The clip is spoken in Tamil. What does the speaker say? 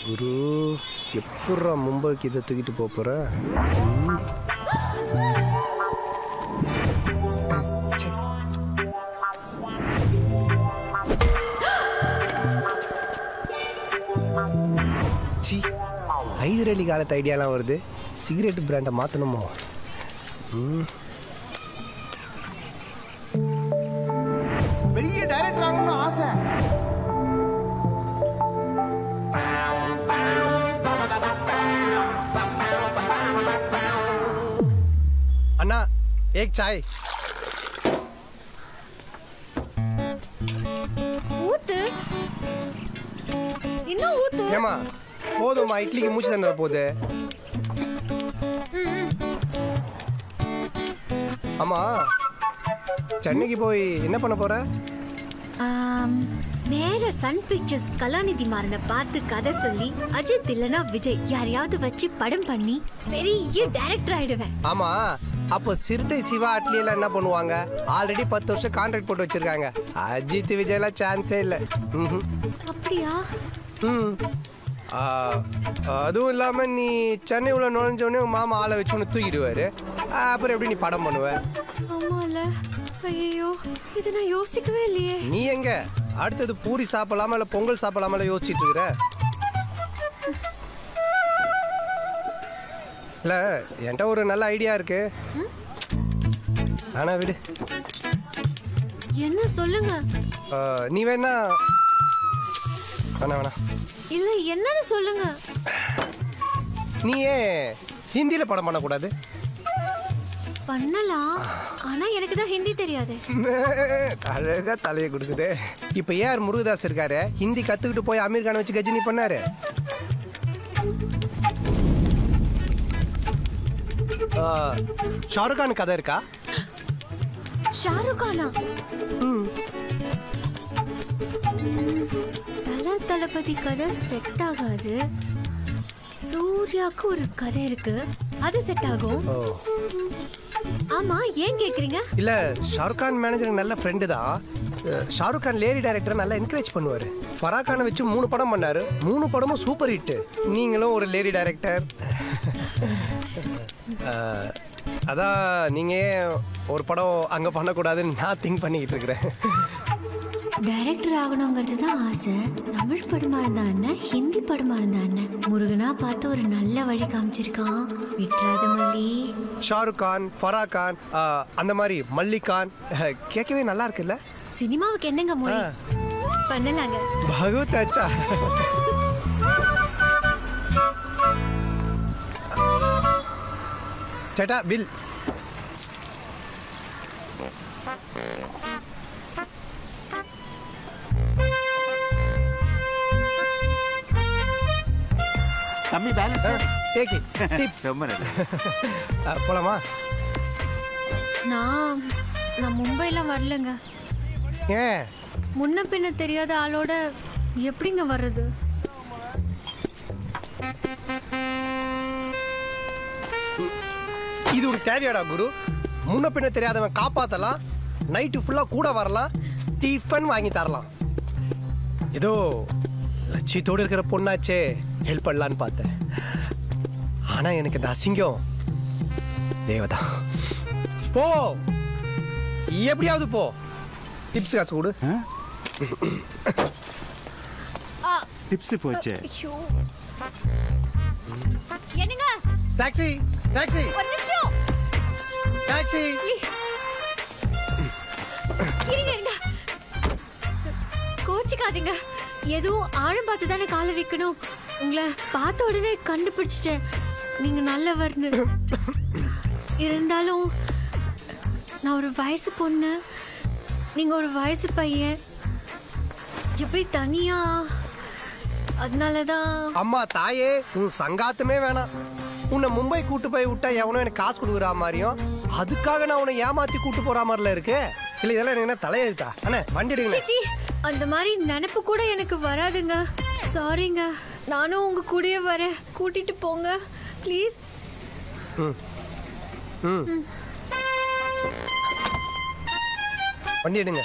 குரு எப்படா மும்பைக்கு இதை தூக்கிட்டு போற? ஹைதர் அலி காலத்து ஐடியாலாம் வருது. சிகரெட் பிராண்டை மாற்றணுமோ? பெரிய டைரக்டர் ஆகணும்னு ஆசை. அண்ணா ஏக் சாய். ஊத்து இன்னும் ஊத்து. ஏமா போதும்மா, இட்லிக்கு மூச்சு தந்துட போகுது. ஆமா சென்னைக்கு போய் என்ன பண்ண போற? நேர சன் பிக்சர்ஸ் கலாநிதி மாறனை பார்த்து கதை சொல்லி அஜித் இல்லனா விஜய் யாரையாவது வச்சு படம் பண்ணி பெரிய டைரக்டர் ஆயிடுவேன். ஆமா அப்போ சிறுத்தை சிவா அட்லியில என்ன பண்ணுவாங்க? ஆல்ரெடி 10 வருஷம் கான்ட்ராக்ட் போட்டு வச்சிருக்காங்க. அஜித் விஜய்லாம் சான்ஸே இல்லை. அப்படியா? அதுவும் இல்லாம நீ சென்னை உள்ள நுழைஞ்சோடனே மாமா ஆளை வச்சு ஒன்று தூக்கிடுவாரு. அப்புறம் எப்படி நீ படம் பண்ணுவ? ஆமால. ஐயோ இது நான் யோசிக்கவே இல்லையே. நீ எங்க அடுத்தது பூரி சாப்பிடலாமா இல்ல பொங்கல் சாப்பிடலாமா யோசிச்சுட்டு இருக்கிற? இல்ல என்கிட்ட ஒரு நல்ல ஐடியா இருக்கு. ஆனா விடு. என்ன சொல்லுங்க. நீ வேணா வேணா இல்ல என்னன்னு சொல்லுங்க. நீ ஏன் ஹிந்தியில படம் பண்ணக்கூடாது? பண்ணலாம், ஆனா எனக்கு தான் ஹிந்தி தெரியாது. அழகா தலையை கொடுக்குது. இப்ப ஏஆர் முருகதாஸ் இருக்காரு, ஹிந்தி கத்துக்கிட்டு போய் அமீர் கானை வச்சு கஜினி பண்ணாரு. ஷாருக் கான் கதை இருக்கா? ஷாருக் கானா? தளபதி கதை செட் ஆகாது. சூர்யாக்கு ஒரு கதை இருக்கு, அது செட் ஆகும். ஆமா ஏன் கேக்குறீங்க? இல்ல ஷாருக் கான் மேனேஜர் நல்ல ஃப்ரெண்டு தான். ஷாருக் கான் லேடி டைரக்டர் நல்லா என்கரேஜ் பண்ணுவாரு. ஃபராக் கானை வச்சு 3 படம் பண்ணாரு. 3 படமும் சூப்பர் ஹிட். நீங்களும் ஒரு லேடி டைரக்டர். அதான் நீங்க ஒரு படம் அங்க பண்ணக்கூடாதுன்னு நான் திங்க் பண்ணிக்கிட்டு இருக்கிறேன். டைரக்டர் ஆகணுங்கிறது தான் ஆசை. தமிழ் படமா இருந்தா என்ன, ஹிந்தி படமா இருந்தா என்ன, முருகனா பார்த்து ஒரு நல்ல வழி காமிச்சிருக்கான். விட்ராத மல்லி. ஷாருக் கான், ஃபராக் கான், அந்த மாதிரி மல்லிகான் கேட்கவே நல்லா இருக்குல்ல? சினிமாவுக்கு என்னங்க மொழி? பண்ணலாங்க. பகவத் அச்சா. சேட்டா பில். தம்பி பேலன்ஸ் டேக் இட். டிப்ஸ். போலாமா? நான் மும்பைல வரலங்க. ஏன்? முன்ன பின்ன தெரியாத ஆளோட எப்படிங்க வர்றது? இது ஒரு தேவையாடா குரு? முன்ன பின்ன தெரியாதவன் காப்பாத்தலாம், நைட்டு ஃபுல்லா கூட வரலாம், டிஃபன் வாங்கி தரலாம். ஏதோ லட்சியத்தோடு இருக்கிற பொண்ணாச்சே ஹெல்ப் பண்ணலான்னு பார்த்தேன். ஆனா எனக்கு இந்த அசிங்கம் தேவதா. போ, எப்படியாவது போ. டிப்ஸ் காசு கொடு. டிப்ஸ் போச்சு. என்னங்க? டாக்ஸி டாக்ஸி ஒரு நிமிஷம். டாக்ஸி. இருங்க. கோச்சிக்காதீங்க. ஏதோ ஆழம் பார்த்து தானே காலை வைக்கணும். உங்களை பார்த்த உடனே கண்டுபிடிச்சிட்டேன் நீங்க நல்லவர்னு. இருந்தாலும் நான் ஒரு வயசு பொண்ணு, நீங்க ஒரு வயசு பையன். எப்படி தனியா? அதனாலதான். அம்மா தாயே, உன் சங்காத்தமே வேணாம். உன்னை மும்பை கூட்டு போய் விட்டா எவனோ எனக்கு காசு கொடுக்குற மாதிரியும், அதுக்காக நான் உன்னை ஏமாத்தி கூட்டு போற மாதிரில இருக்கு. இல்ல இதெல்லாம் எனக்கு என்ன தலையெழுத்தா? அண்ணே வண்டி எடுங்க. அந்த மாதிரி நினைப்பு கூட எனக்கு வராதுங்க. சாரிங்க. நானும் உங்க கூடயே வரேன். கூட்டிட்டு போங்க ப்ளீஸ். வண்டி எடுங்க.